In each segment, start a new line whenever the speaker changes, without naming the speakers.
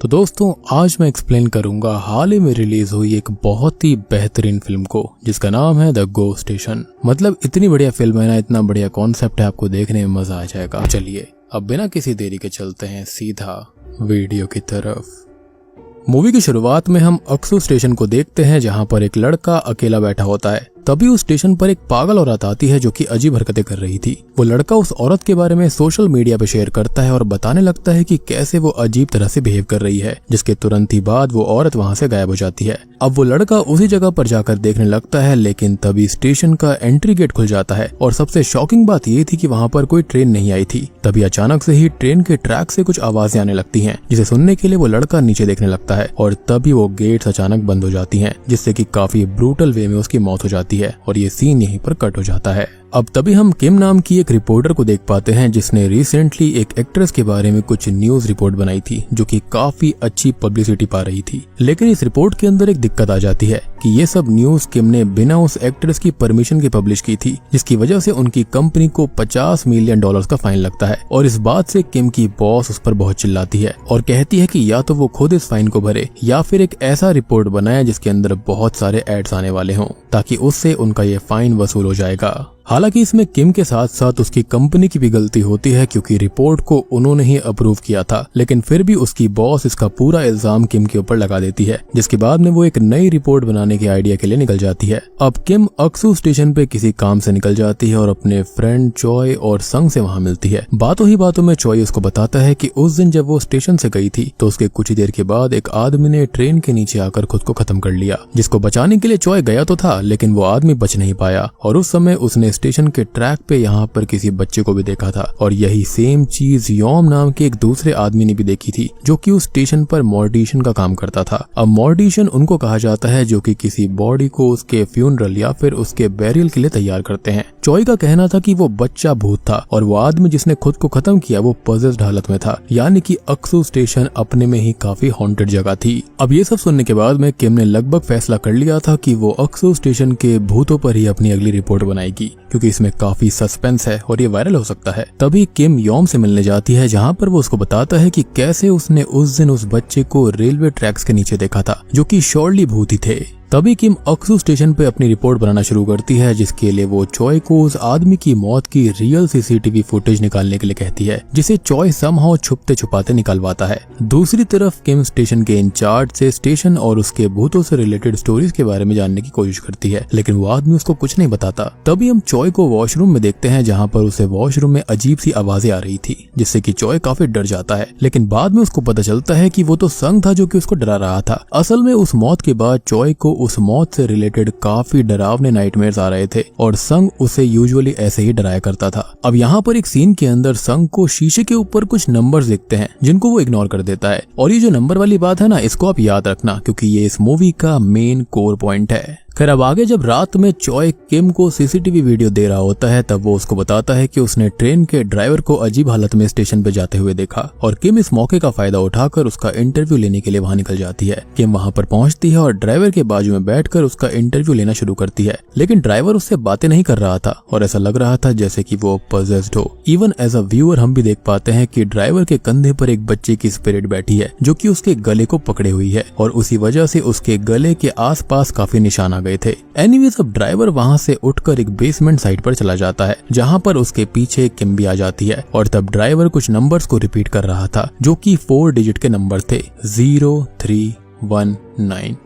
तो दोस्तों आज मैं एक्सप्लेन करूंगा हाल ही में रिलीज हुई एक बहुत ही बेहतरीन फिल्म को जिसका नाम है द गो स्टेशन। मतलब इतनी बढ़िया फिल्म है ना, इतना बढ़िया कॉन्सेप्ट है, आपको देखने में मजा आ जाएगा। चलिए अब बिना किसी देरी के चलते हैं सीधा वीडियो की तरफ। मूवी की शुरुआत में हम अक्सू स्टेशन को देखते हैं जहां पर एक लड़का अकेला बैठा होता है। तभी उस स्टेशन पर एक पागल औरत आती है जो कि अजीब हरकतें कर रही थी। वो लड़का उस औरत के बारे में सोशल मीडिया पे शेयर करता है और बताने लगता है कि कैसे वो अजीब तरह से बिहेव कर रही है, जिसके तुरंत ही बाद वो औरत वहां से गायब हो जाती है। अब वो लड़का उसी जगह पर जाकर देखने लगता है, लेकिन तभी स्टेशन का एंट्री गेट खुल जाता है और सबसे शॉकिंग बात ये थी कि वहाँ पर कोई ट्रेन नहीं आई थी। तभी अचानक से ही ट्रेन के ट्रैक से कुछ आवाजें आने लगती हैं, जिसे सुनने के लिए वो लड़का नीचे देखने लगता है और तभी वो गेट्स अचानक बंद हो जाती हैं, जिससे कि काफी ब्रूटल वे में उसकी मौत हो जाती है और ये सीन यहीं पर कट हो जाता है। अब तभी हम किम नाम की एक रिपोर्टर को देख पाते हैं जिसने रिसेंटली एक एक्ट्रेस के बारे में कुछ न्यूज रिपोर्ट बनाई थी जो कि काफी अच्छी पब्लिसिटी पा रही थी। लेकिन इस रिपोर्ट के अंदर एक दिक्कत आ जाती है कि ये सब न्यूज किम ने बिना उस एक्ट्रेस की परमिशन के पब्लिश की थी, जिसकी वजह से उनकी कंपनी को $50 मिलियन का फाइन लगता है। और इस बात से किम की बॉस उस पर बहुत चिल्लाती है और कहती है कि या तो वो खुद इस फाइन को भरे या फिर एक ऐसा रिपोर्ट बनाए जिसके अंदर बहुत सारे एड्स आने वाले हों, ताकि उससे उनका ये फाइन वसूल हो जाएगा। हालांकि इसमें किम के साथ साथ उसकी कंपनी की भी गलती होती है क्योंकि रिपोर्ट को उन्होंने ही अप्रूव किया था, लेकिन फिर भी उसकी बॉस इसका पूरा इल्जाम किम के ऊपर लगा देती है, जिसके बाद में वो एक नई रिपोर्ट बनाने के आइडिया के लिए निकल जाती है। अब किम अक्सू स्टेशन पे किसी काम से निकल जाती है और अपने फ्रेंड चॉय और संग से वहाँ मिलती है। बातों ही बातों में चॉय उसको बताता है कि उस दिन जब वो स्टेशन से गई थी तो उसके कुछ ही देर के बाद एक आदमी ने ट्रेन के नीचे आकर खुद को खत्म कर लिया, जिसको बचाने के लिए चॉय गया तो था, लेकिन वो आदमी बच नहीं पाया। और उस समय उसने स्टेशन के ट्रैक पे यहाँ पर किसी बच्चे को भी देखा था और यही सेम चीज योम नाम के एक दूसरे आदमी ने भी देखी थी जो कि उस स्टेशन पर मॉर्टिशियन का काम करता था। अब मॉर्टिशियन उनको कहा जाता है जो कि किसी बॉडी को उसके फ्यूनरल या फिर उसके बैरियल के लिए तैयार करते हैं। चॉय का कहना था कि वो बच्चा भूत था और वो आदमी जिसने खुद को खत्म किया वो पॉजेस्ड हालत में था, यानी कि अक्सू स्टेशन अपने में ही काफी हॉन्टेड जगह थी। अब ये सब सुनने के बाद में किम ने लगभग फैसला कर लिया था कि वो अक्सू स्टेशन के भूतों पर ही अपनी अगली रिपोर्ट बनाएगी, क्योंकि इसमें काफी सस्पेंस है और ये वायरल हो सकता है। तभी किम योम से मिलने जाती है जहाँ पर वो उसको बताता है कि कैसे उसने उस दिन उस बच्चे को रेलवे ट्रैक्स के नीचे देखा था जो कि श्योरली भूत ही थे। तभी किम अक्सू स्टेशन पे अपनी रिपोर्ट बनाना शुरू करती है, जिसके लिए वो चॉय को उस आदमी की मौत की रियल सीसीटीवी फुटेज निकालने के लिए कहती है, जिसे चॉय समहाउ छुपते छुपाते निकलवाता है। दूसरी तरफ किम स्टेशन के इंचार्ज से स्टेशन और उसके भूतों से रिलेटेड स्टोरीज के बारे में जानने की कोशिश करती है, लेकिन वो आदमी उसको कुछ नहीं बताता। तभी हम चॉय को वॉशरूम में देखते हैं जहाँ पर उसे वॉशरूम में अजीब सी आवाजें आ रही थी, जिससे कि चॉय काफी डर जाता है। लेकिन बाद में उसको पता चलता है कि वो तो संग था जो कि उसको डरा रहा था। असल में उस मौत के बाद चॉय को उस मौत से रिलेटेड काफी डरावने नाइटमेयर्स आ रहे थे और संग उसे यूजुअली ऐसे ही डराया करता था। अब यहाँ पर एक सीन के अंदर संग को शीशे के ऊपर कुछ नंबर्स दिखते हैं जिनको वो इग्नोर कर देता है। और ये जो नंबर वाली बात है ना, इसको आप याद रखना क्योंकि ये इस मूवी का मेन कोर पॉइंट है। खैर अब आगे जब रात में चॉय किम को सीसीटीवी वीडियो दे रहा होता है तब वो उसको बताता है कि उसने ट्रेन के ड्राइवर को अजीब हालत में स्टेशन पे जाते हुए देखा और किम इस मौके का फायदा उठाकर उसका इंटरव्यू लेने के लिए वहां निकल जाती है। किम वहां पर पहुंचती है और ड्राइवर के बाजू में बैठकर उसका इंटरव्यू लेना शुरू करती है, लेकिन ड्राइवर उससे बातें नहीं कर रहा था और ऐसा लग रहा था जैसे कि वो पॉजेस्ड हो। इवन एज अ व्यूअर हम भी देख पाते हैं कि ड्राइवर के कंधे पर एक बच्चे की स्पिरिट बैठी है जो कि उसके गले को पकड़े हुई है और उसी वजह से उसके गले के आसपास काफी निशान आ गए थे। एनीवेज अब ड्राइवर वहां से उठकर एक बेसमेंट साइड पर चला जाता है जहां पर उसके पीछे किम भी आ जाती है और तब ड्राइवर कुछ नंबर्स को रिपीट कर रहा था जो कि 4 डिजिट के नंबर थे, 0319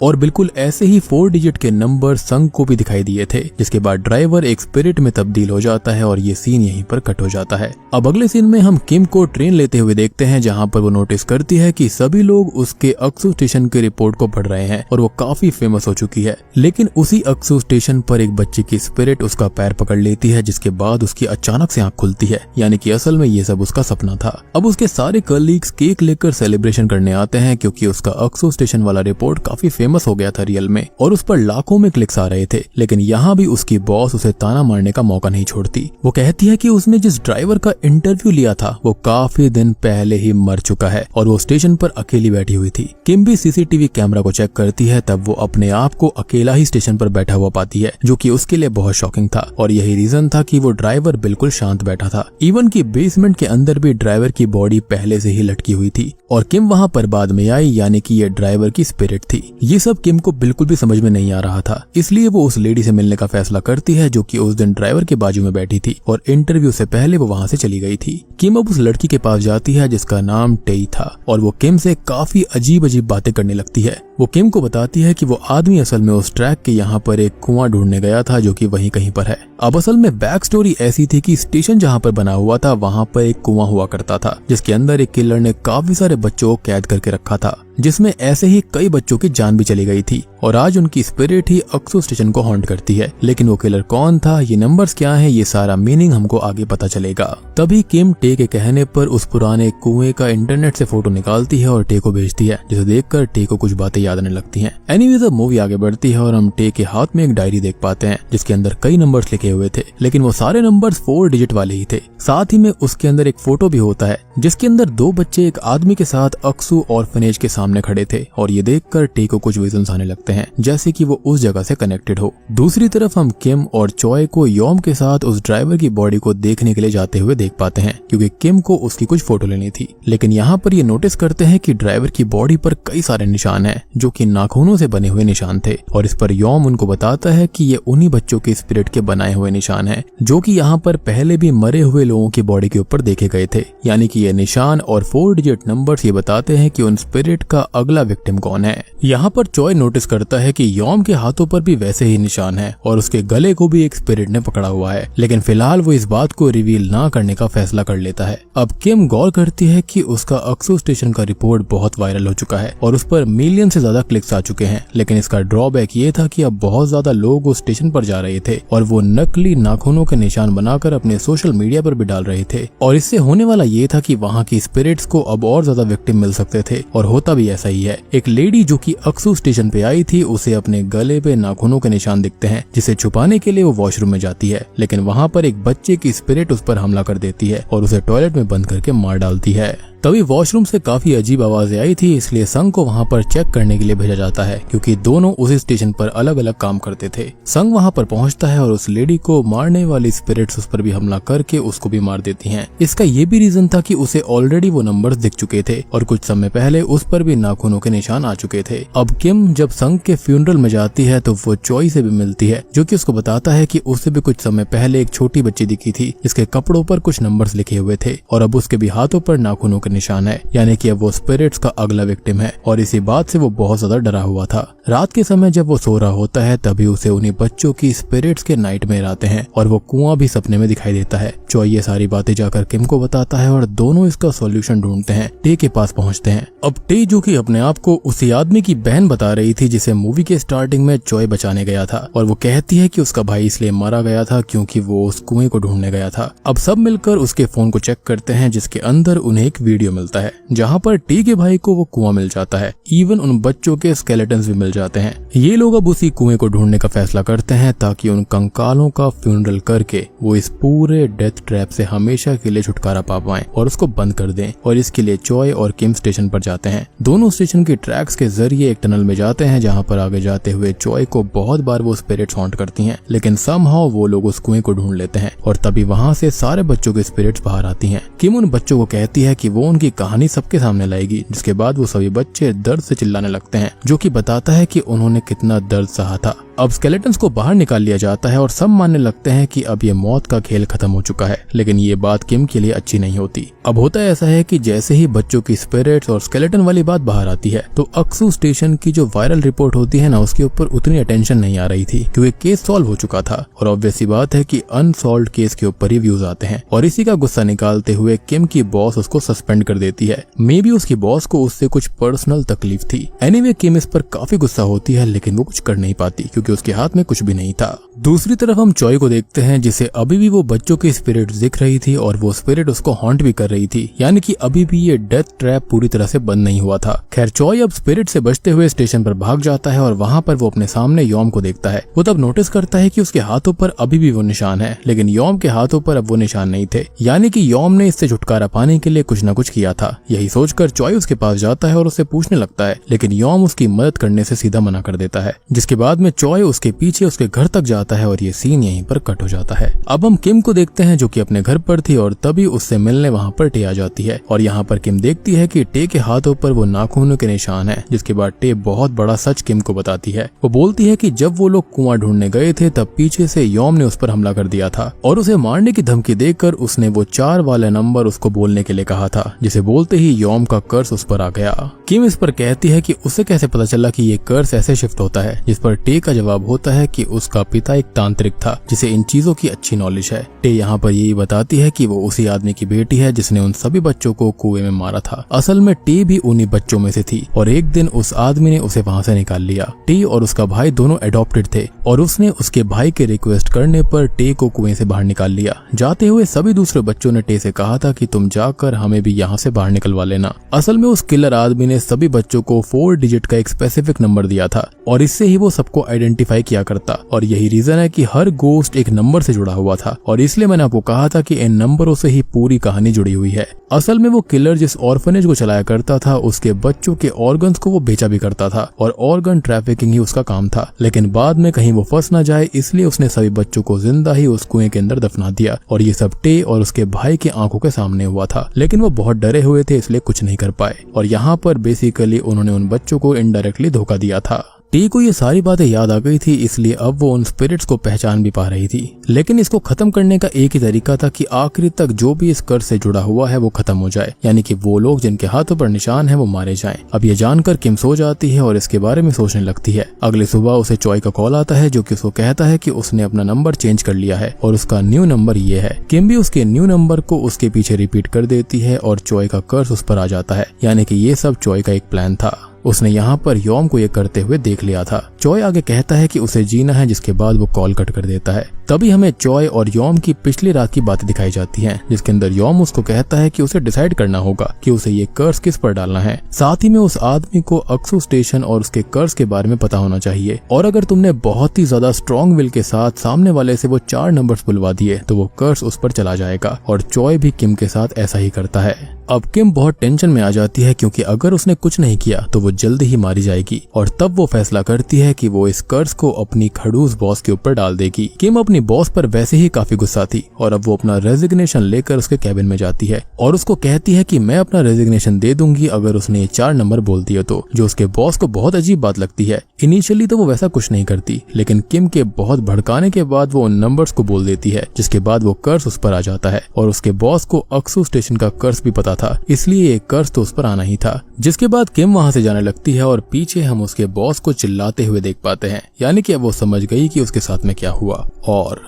और बिल्कुल ऐसे ही 4 डिजिट के नंबर संग को भी दिखाई दिए थे, जिसके बाद ड्राइवर एक स्पिरिट में तब्दील हो जाता है और ये सीन यहीं पर कट हो जाता है। अब अगले सीन में हम किम को ट्रेन लेते हुए देखते हैं जहां पर वो नोटिस करती है कि सभी लोग उसके अक्सू स्टेशन के रिपोर्ट को पढ़ रहे हैं और वो काफी फेमस हो चुकी है। लेकिन उसी अक्सू स्टेशन पर एक बच्चे की स्पिरिट उसका पैर पकड़ लेती है, जिसके बाद उसकी अचानक से आंख खुलती है, यानी कि असल में ये सब उसका सपना था। अब उसके सारे कलीग्स केक लेकर सेलिब्रेशन करने आते हैं क्योंकि उसका अक्सू स्टेशन वाला रिपोर्ट काफी फेमस हो गया था रियल में और उस पर लाखों में क्लिक्स आ रहे थे, लेकिन यहाँ भी उसकी बॉस उसे ताना मारने का मौका नहीं छोड़ती। वो कहती है कि उसने जिस ड्राइवर का इंटरव्यू लिया था वो काफी दिन पहले ही मर चुका है और वो स्टेशन पर अकेली बैठी हुई थी। किम भी सीसीटीवी कैमरा को चेक करती है, तब वो अपने आप को अकेला ही स्टेशन पर बैठा हुआ पाती है, जो कि उसके लिए बहुत शॉकिंग था और यही रीजन था कि वो ड्राइवर बिल्कुल शांत बैठा था। इवन की बेसमेंट के अंदर भी ड्राइवर की बॉडी पहले से ही लटकी हुई थी और किम वहाँ पर बाद में आई, यानी कि ये ड्राइवर की स्पिरिट थी। ये सब किम को बिल्कुल भी समझ में नहीं आ रहा था, इसलिए वो उस लेडी से मिलने का फैसला करती है जो कि उस दिन ड्राइवर के बाजू में बैठी थी और इंटरव्यू से पहले वो वहाँ से चली गई थी। किम अब उस लड़की के पास जाती है जिसका नाम टेई था और वो किम से काफी अजीब अजीब बातें करने लगती है। वो किम को बताती है कि वो आदमी असल में उस ट्रैक के यहाँ पर एक कुआं ढूंढने गया था जो कि वहीं कहीं पर है। अब असल में बैक स्टोरी ऐसी थी कि स्टेशन जहाँ पर बना हुआ था वहाँ पर एक कुआं हुआ करता था, जिसके अंदर एक किलर ने काफी सारे बच्चों को कैद करके रखा था, जिसमें ऐसे ही कई बच्चों की जान भी चली गई थी और आज उनकी स्पिरिट ही अक्सू स्टेशन को हॉन्ट करती है। लेकिन वो किलर कौन था, ये नंबर्स क्या हैं, ये सारा मीनिंग हमको आगे पता चलेगा। तभी किम टे के कहने पर उस पुराने कुएं का इंटरनेट से फोटो निकालती है और टे को भेजती है, जिसे देखकर टे को कुछ बातें याद आने लगती हैं। एनीवेज अब मूवी आगे बढ़ती है और हम टे के हाथ में एक डायरी देख पाते हैं जिसके अंदर कई नंबर्स लिखे हुए थे, लेकिन वो सारे नंबर्स 4 डिजिट वाले ही थे। साथ ही में उसके अंदर एक फोटो भी होता है जिसके अंदर 2 बच्चे एक आदमी के साथ अक्सू ऑर्फनेज के सामने खड़े थे और ये देखकर टे को कुछ विजन्स आने लगते हैं, जैसे कि वो उस जगह से कनेक्टेड हो। दूसरी तरफ हम किम और चॉय को योम के साथ उस ड्राइवर की बॉडी को देखने के लिए जाते हुए देख पाते हैं, क्योंकि किम को उसकी कुछ फोटो लेनी थी। लेकिन यहाँ पर ये नोटिस करते हैं कि ड्राइवर की बॉडी पर कई सारे निशान हैं जो कि नाखूनों से बने हुए निशान थे और इस पर योम उनको बताता है कि ये उन्हीं बच्चों के स्पिरिट के बनाए हुए निशान हैं जो कि यहाँ पर पहले भी मरे हुए लोगों की बॉडी के ऊपर देखे गए थे। यानी कि ये निशान और 4 डिजिट नंबर्स ये बताते हैं कि उन स्पिरिट का अगला विक्टिम कौन है। यहाँ पर चॉय नोटिस करता है कि योम के हाथों पर भी वैसे ही निशान है और उसके गले को भी एक स्पिरिट ने पकड़ा हुआ है, लेकिन फिलहाल वो इस बात को रिवील ना करने का फैसला कर लेता है। अब किम गौर करती है कि उसका अक्सू स्टेशन का रिपोर्ट बहुत वायरल हो चुका है और उस पर मिलियन से ज्यादा क्लिक्स आ चुके हैं, लेकिन इसका ड्रॉबैक ये था कि अब बहुत ज्यादा लोग उस स्टेशन पर जा रहे थे और वो नकली नाखूनों के निशान बनाकर अपने सोशल मीडिया पर भी डाल रहे थे और इससे होने वाला ये था कि वहाँ की स्पिरिट्स को अब और ज्यादा विक्टिम मिल सकते थे और होता भी ऐसा ही है। एक लेडी जो कि अक्सू स्टेशन पे आई थी, उसे अपने गले पे नाखूनों के निशान दिखते हैं, जिसे छुपाने के लिए वो वॉशरूम में जाती है, लेकिन वहाँ पर एक बच्चे की स्पिरिट उस पर हमला कर देती है और उसे टॉयलेट में बंद करके मार डालती है। तभी वॉशरूम से काफी अजीब आवाजें आई थी, इसलिए संग को वहाँ पर चेक करने के लिए भेजा जाता है, क्योंकि दोनों उसी स्टेशन पर अलग अलग काम करते थे। संग वहाँ पर पहुँचता है और उस लेडी को मारने वाली स्पिरिट्स उस पर भी हमला करके उसको भी मार देती हैं। इसका ये भी रीजन था कि उसे ऑलरेडी वो नंबर्स दिख चुके थे और कुछ समय पहले उस पर भी नाखूनों के निशान आ चुके थे। अब किम जब संग के फ्यूनरल में जाती है तो वो चॉय से भी मिलती है, जो कि उसको बताता है कि उसे भी कुछ समय पहले एक छोटी बच्ची दिखी थी जिसके कपड़ों पर कुछ नंबर्स लिखे हुए थे और अब उसके भी हाथों पर नाखूनों के निशान है, यानी कि अब वो स्पिरिट्स का अगला विक्टिम है और इसी बात से वो बहुत ज्यादा डरा हुआ था। रात के समय जब वो सो रहा होता है तभी उसे उन्हीं बच्चों की स्पिरिट्स के नाइटमेयर आते हैं और वो कुआं भी सपने में दिखाई देता है। चॉय ये सारी बातें जाकर किम को बताता है और दोनों इसका सॉल्यूशन ढूंढते हैं। टे के पास पहुंचते हैं। अब टे जो कि अपने आप को उसी आदमी की बहन बता रही थी जिसे मूवी के स्टार्टिंग में चॉय बचाने गया था और वो कहती है कि उसका भाई इसलिए मारा गया था क्योंकि वो उस कुएं को ढूंढने गया था। अब सब मिलकर उसके फोन को चेक करते हैं जिसके अंदर उन्हें एक वीडियो मिलता है जहाँ पर टी के भाई को वो कुआं मिल जाता है। इवन उन बच्चों के स्केलेटन्स भी मिल जाते हैं। ये लोग अब उसी कुएं को ढूंढने का फैसला करते हैं ताकि उन कंकालों का फ्यूनरल करके वो इस पूरे डेथ ट्रैप से हमेशा के लिए छुटकारा पा पाएं और उसको बंद कर दें। और इसके लिए चॉय और किम स्टेशन पर जाते हैं। दोनों स्टेशन के ट्रैक्स के जरिए एक टनल में जाते हैं जहाँ पर आगे जाते हुए चॉय को बहुत बार वो स्पिरिट्स हॉन्ट करती हैं, लेकिन समहाउ वो लोग उस कुएं को ढूंढ लेते हैं और तभी वहाँ से सारे बच्चों के स्पिरिट्स बाहर आती हैं। किम उन बच्चों को कहती है कि वो उनकी कहानी सबके सामने लाएगी, जिसके बाद वो सभी बच्चे दर्द से चिल्लाने लगते हैं, जो कि बताता है कि उन्होंने कितना दर्द सहा था। अब स्केलेटन्स को बाहर निकाल लिया जाता है और सब मानने लगते हैं कि अब ये मौत का खेल खत्म हो चुका है, लेकिन ये बात किम के लिए अच्छी नहीं होती। अब होता ऐसा है कि जैसे ही बच्चों की स्पिरिट्स और स्केलेटन वाली बात बाहर आती है तो अक्सू स्टेशन की जो वायरल रिपोर्ट होती है ना, उसके ऊपर उतनी अटेंशन नहीं आ रही थी क्योंकि केस सॉल्व हो चुका था और ऑब्वियस सी बात है कि अनसॉल्व्ड केस के ऊपर ही व्यूज आते हैं और इसी का गुस्सा निकालते हुए किम की बॉस उसको सस्पेंड सस्पेंड कर देती है। मे बी उसकी बॉस को उससे कुछ पर्सनल तकलीफ थी। एनीवे किम इस पर काफी गुस्सा होती है, लेकिन वो कुछ कर नहीं पाती क्योंकि उसके हाथ में कुछ भी नहीं था। दूसरी तरफ हम चॉय को देखते हैं, जिसे अभी भी वो बच्चों की स्पिरिट दिख रही थी और वो स्पिरिट उसको हॉन्ट भी कर रही थी, यानी कि अभी भी ये डेथ ट्रैप पूरी तरह से बंद नहीं हुआ था। खैर चॉय अब स्पिरिट से बचते हुए स्टेशन पर भाग जाता है और वहाँ पर वो अपने सामने यॉम को देखता है। वो तब नोटिस करता है कि उसके हाथों पर अभी भी वो निशान है, लेकिन यॉम के हाथों पर अब वो निशान नहीं थे, यानी कि यॉम ने इससे छुटकारा पाने के लिए कुछ न कुछ किया था। यही सोचकर चॉय उसके पास जाता है और उससे पूछने लगता है, लेकिन यॉम उसकी मदद करने से सीधा मना कर देता है। जिसके बाद में चॉय उसके पीछे उसके घर तक जाता है और ये सीन यहीं पर कट हो जाता है। अब हम किम को देखते हैं जो कि अपने घर पर थी और तभी उससे मिलने वहाँ पर टे आ जाती है और यहाँ पर किम देखती है कि टे के हाथों पर वो नाखूनों के निशान है। जिसके बाद टे बहुत बड़ा सच किम को बताती है। वो बोलती है कि जब वो लोग कुआं ढूंढने गए थे तब पीछे से यॉम ने उस पर हमला कर दिया था और उसे मारने की धमकी देकर उसने वो 4 वाला नंबर उसको बोलने के लिए कहा था, जिसे बोलते ही यॉम का कर्स उस पर आ गया। किम इस पर कहती है कि उसे कैसे पता चला कि ये कर्स ऐसे शिफ्ट होता है, जिस पर टे का जवाब होता है कि उसका पिता एक तांत्रिक था जिसे इन चीजों की अच्छी नॉलेज है। टे यहाँ पर यही बताती है कि वो उसी आदमी की बेटी है जिसने उन सभी बच्चों को कुएं में मारा था। असल में टे भी उन्हीं बच्चों में से थी और एक दिन उस आदमी ने उसे वहाँ से निकाल लिया। टे और उसका भाई दोनों एडॉप्टेड थे और उसने उसके भाई के रिक्वेस्ट करने पर टे को कुएं से बाहर निकाल लिया। जाते हुए सभी दूसरे बच्चों ने टे से कहा था कि तुम जाकर हमें भी यहाँ से बाहर निकलवा लेना। असल में उस किलर आदमी ने सभी बच्चों को 4 डिजिट का एक स्पेसिफिक नंबर दिया था और इससे ही वो सबको आइडेंटिफाई किया करता और यही रीजन है कि हर गोस्ट एक नंबर से जुड़ा हुआ था और इसलिए मैंने आपको कहा था कि इन नंबरों से ही पूरी कहानी जुड़ी हुई है। असल में वो किलर जिस ऑर्फनेज को चलाया करता था उसके बच्चों के ऑर्गन्स को वो बेचा भी करता था और ऑर्गन ट्रैफिकिंग ही उसका काम था, लेकिन बाद में कहीं वो फंस ना जाए इसलिए उसने सभी बच्चों को जिंदा ही उस कुएं के अंदर दफना दिया और ये सब टे और उसके भाई की आंखों के सामने हुआ था। लेकिन वो बहुत डरे हुए थे इसलिए कुछ नहीं कर पाए और यहाँ पर बेसिकली उन्होंने उन बच्चों को इनडायरेक्टली धोखा दिया था। टी को ये सारी बातें याद आ गई थी इसलिए अब वो उन स्पिरिट्स को पहचान भी पा रही थी, लेकिन इसको खत्म करने का एक ही तरीका था कि आखिरी तक जो भी इस कर्ज से जुड़ा हुआ है वो खत्म हो जाए, यानी कि वो लोग जिनके हाथों पर निशान है वो मारे जाएं। अब ये जानकर किम सो जाती है और इसके बारे में सोचने लगती है। अगली सुबह उसे चॉय का कॉल आता है जो कि उसको कहता है कि उसने अपना नंबर चेंज कर लिया है और उसका न्यू नंबर ये है। किम भी उसके न्यू नंबर को उसके पीछे रिपीट कर देती है और चॉय का कर्ज उस पर आ जाता है, यानी कि ये सब चॉय का एक प्लान था। उसने यहाँ पर यॉम को ये करते हुए देख लिया था। चॉय आगे कहता है कि उसे जीना है, जिसके बाद वो कॉल कट कर देता है। तभी हमें चॉय और यॉम की पिछली रात की बातें दिखाई जाती हैं, जिसके अंदर यॉम उसको कहता है कि उसे डिसाइड करना होगा कि उसे ये कर्ज किस पर डालना है। साथ ही में उस आदमी को अक्सू स्टेशन और उसके कर्ज के बारे में पता होना चाहिए और अगर तुमने बहुत ही ज्यादा स्ट्रॉन्ग विल के साथ सामने वाले से वो 4 नंबर्स बुलवा दिए तो वो कर्ज उस पर चला जाएगा और चॉय भी किम के साथ ऐसा ही करता है। अब किम बहुत टेंशन में आ जाती है क्योंकि अगर उसने कुछ नहीं किया तो वो जल्दी ही मारी जाएगी और तब वो फैसला करती है कि वो इस कर्ज को अपनी खड़ूस बॉस के ऊपर डाल देगी। किम अपनी बॉस पर वैसे ही काफी गुस्सा थी और अब वो अपना रेजिग्नेशन लेकर उसके कैबिन में जाती है और उसको कहती है कि मैं अपना रेजिग्नेशन दे दूंगी अगर उसने ये 4 नंबर बोल दिए तो, जो उसके बॉस को बहुत अजीब बात लगती है। इनिशियली तो वो वैसा कुछ नहीं करती, लेकिन किम के बहुत भड़काने के बाद वो उन नंबर्स को बोल देती है, जिसके बाद वो कर्ज उस पर आ जाता है और उसके बॉस को अक्सू स्टेशन का कर्ज भी पता था, इसलिए ये कर्ज तो उस पर आना ही था। जिसके बाद किम वहाँ से जाने लगती है और पीछे हम उसके बॉस को चिल्लाते हुए देख पाते हैं, यानी कि अब वो समझ गई कि उसके साथ में क्या हुआ और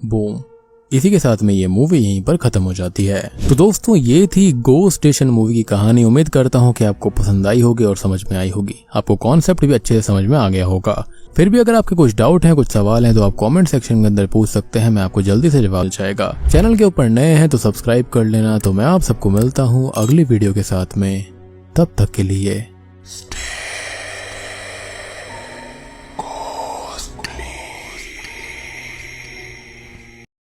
बूम। इसी के साथ में ये मूवी यहीं पर खत्म हो जाती है। तो दोस्तों ये थी गो स्टेशन मूवी की कहानी। उम्मीद करता हूँ कि आपको पसंद आई होगी और समझ में आई होगी, आपको कॉन्सेप्ट भी अच्छे से समझ में आ गया होगा। फिर भी अगर आपके कुछ डाउट हैं, कुछ सवाल हैं तो आप कमेंट सेक्शन के अंदर पूछ सकते हैं, मैं आपको जल्दी से जवाब जाएगा। चैनल के ऊपर नए हैं तो सब्सक्राइब कर लेना। तो मैं आप सबको मिलता हूँ अगली वीडियो के साथ में, तब तक के लिए